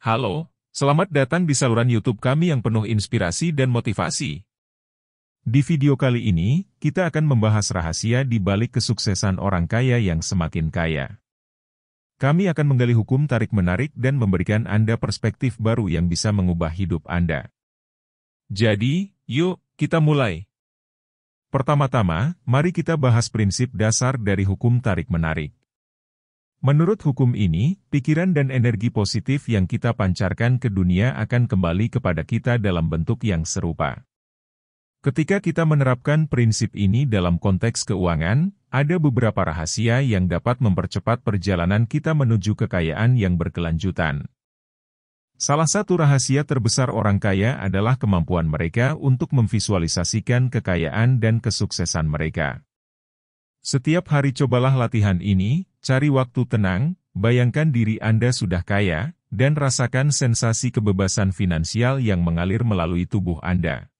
Halo, selamat datang di saluran YouTube kami yang penuh inspirasi dan motivasi. Di video kali ini, kita akan membahas rahasia di balik kesuksesan orang kaya yang semakin kaya. Kami akan menggali hukum tarik-menarik dan memberikan Anda perspektif baru yang bisa mengubah hidup Anda. Jadi, yuk, kita mulai. Pertama-tama, mari kita bahas prinsip dasar dari hukum tarik-menarik. Menurut hukum ini, pikiran dan energi positif yang kita pancarkan ke dunia akan kembali kepada kita dalam bentuk yang serupa. Ketika kita menerapkan prinsip ini dalam konteks keuangan, ada beberapa rahasia yang dapat mempercepat perjalanan kita menuju kekayaan yang berkelanjutan. Salah satu rahasia terbesar orang kaya adalah kemampuan mereka untuk memvisualisasikan kekayaan dan kesuksesan mereka. Setiap hari cobalah latihan ini, cari waktu tenang, bayangkan diri Anda sudah kaya, dan rasakan sensasi kebebasan finansial yang mengalir melalui tubuh Anda.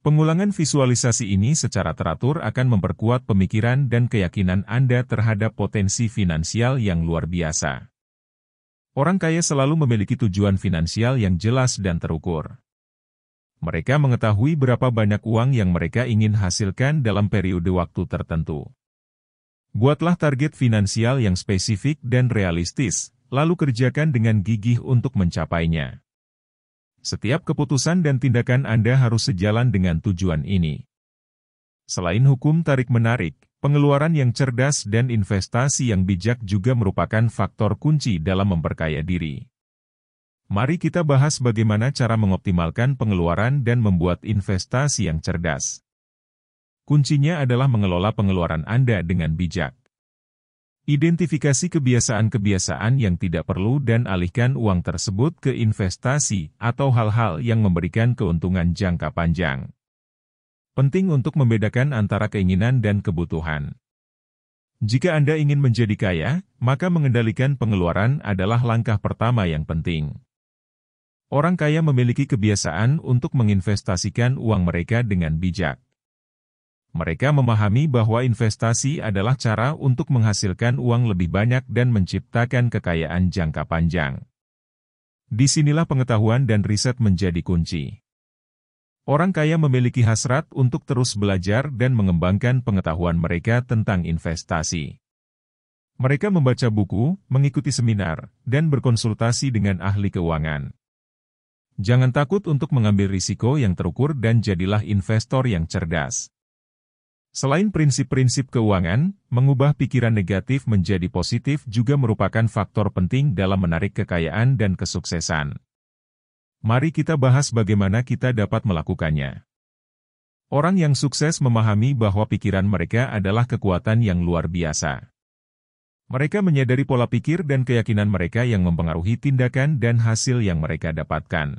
Pengulangan visualisasi ini secara teratur akan memperkuat pemikiran dan keyakinan Anda terhadap potensi finansial yang luar biasa. Orang kaya selalu memiliki tujuan finansial yang jelas dan terukur. Mereka mengetahui berapa banyak uang yang mereka ingin hasilkan dalam periode waktu tertentu. Buatlah target finansial yang spesifik dan realistis, lalu kerjakan dengan gigih untuk mencapainya. Setiap keputusan dan tindakan Anda harus sejalan dengan tujuan ini. Selain hukum tarik-menarik, pengeluaran yang cerdas dan investasi yang bijak juga merupakan faktor kunci dalam memperkaya diri. Mari kita bahas bagaimana cara mengoptimalkan pengeluaran dan membuat investasi yang cerdas. Kuncinya adalah mengelola pengeluaran Anda dengan bijak. Identifikasi kebiasaan-kebiasaan yang tidak perlu dan alihkan uang tersebut ke investasi atau hal-hal yang memberikan keuntungan jangka panjang. Penting untuk membedakan antara keinginan dan kebutuhan. Jika Anda ingin menjadi kaya, maka mengendalikan pengeluaran adalah langkah pertama yang penting. Orang kaya memiliki kebiasaan untuk menginvestasikan uang mereka dengan bijak. Mereka memahami bahwa investasi adalah cara untuk menghasilkan uang lebih banyak dan menciptakan kekayaan jangka panjang. Disinilah pengetahuan dan riset menjadi kunci. Orang kaya memiliki hasrat untuk terus belajar dan mengembangkan pengetahuan mereka tentang investasi. Mereka membaca buku, mengikuti seminar, dan berkonsultasi dengan ahli keuangan. Jangan takut untuk mengambil risiko yang terukur dan jadilah investor yang cerdas. Selain prinsip-prinsip keuangan, mengubah pikiran negatif menjadi positif juga merupakan faktor penting dalam menarik kekayaan dan kesuksesan. Mari kita bahas bagaimana kita dapat melakukannya. Orang yang sukses memahami bahwa pikiran mereka adalah kekuatan yang luar biasa. Mereka menyadari pola pikir dan keyakinan mereka yang mempengaruhi tindakan dan hasil yang mereka dapatkan.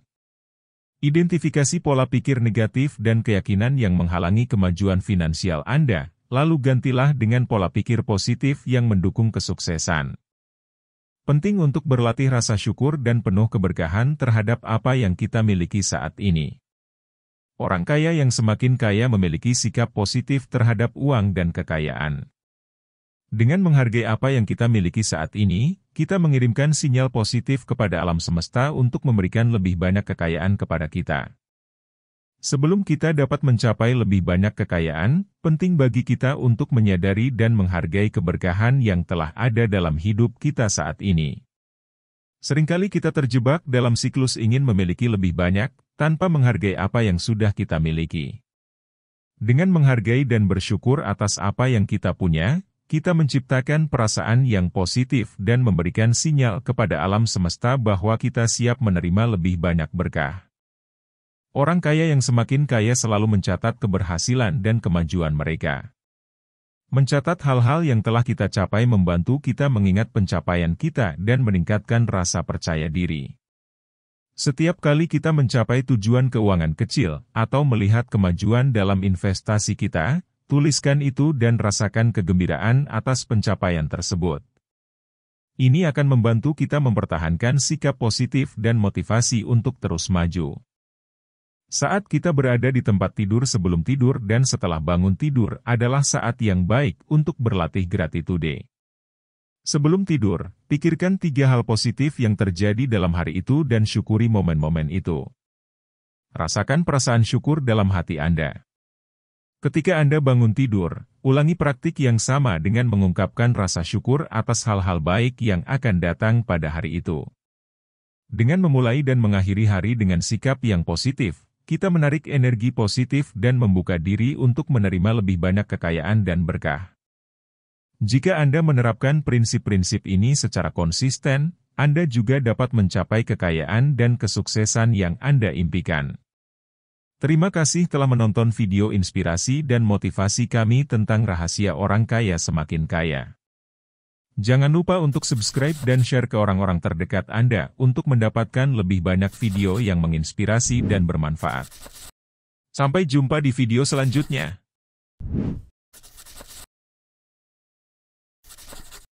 Identifikasi pola pikir negatif dan keyakinan yang menghalangi kemajuan finansial Anda, lalu gantilah dengan pola pikir positif yang mendukung kesuksesan. Penting untuk berlatih rasa syukur dan penuh keberkahan terhadap apa yang kita miliki saat ini. Orang kaya yang semakin kaya memiliki sikap positif terhadap uang dan kekayaan. Dengan menghargai apa yang kita miliki saat ini, kita mengirimkan sinyal positif kepada alam semesta untuk memberikan lebih banyak kekayaan kepada kita. Sebelum kita dapat mencapai lebih banyak kekayaan, penting bagi kita untuk menyadari dan menghargai keberkahan yang telah ada dalam hidup kita saat ini. Seringkali kita terjebak dalam siklus ingin memiliki lebih banyak, tanpa menghargai apa yang sudah kita miliki. Dengan menghargai dan bersyukur atas apa yang kita punya, kita menciptakan perasaan yang positif dan memberikan sinyal kepada alam semesta bahwa kita siap menerima lebih banyak berkah. Orang kaya yang semakin kaya selalu mencatat keberhasilan dan kemajuan mereka. Mencatat hal-hal yang telah kita capai membantu kita mengingat pencapaian kita dan meningkatkan rasa percaya diri. Setiap kali kita mencapai tujuan keuangan kecil atau melihat kemajuan dalam investasi kita, tuliskan itu dan rasakan kegembiraan atas pencapaian tersebut. Ini akan membantu kita mempertahankan sikap positif dan motivasi untuk terus maju. Saat kita berada di tempat tidur sebelum tidur dan setelah bangun tidur adalah saat yang baik untuk berlatih gratitude. Sebelum tidur, pikirkan 3 hal positif yang terjadi dalam hari itu dan syukuri momen-momen itu. Rasakan perasaan syukur dalam hati Anda. Ketika Anda bangun tidur, ulangi praktik yang sama dengan mengungkapkan rasa syukur atas hal-hal baik yang akan datang pada hari itu. Dengan memulai dan mengakhiri hari dengan sikap yang positif, kita menarik energi positif dan membuka diri untuk menerima lebih banyak kekayaan dan berkah. Jika Anda menerapkan prinsip-prinsip ini secara konsisten, Anda juga dapat mencapai kekayaan dan kesuksesan yang Anda impikan. Terima kasih telah menonton video inspirasi dan motivasi kami tentang rahasia orang kaya semakin kaya. Jangan lupa untuk subscribe dan share ke orang-orang terdekat Anda untuk mendapatkan lebih banyak video yang menginspirasi dan bermanfaat. Sampai jumpa di video selanjutnya.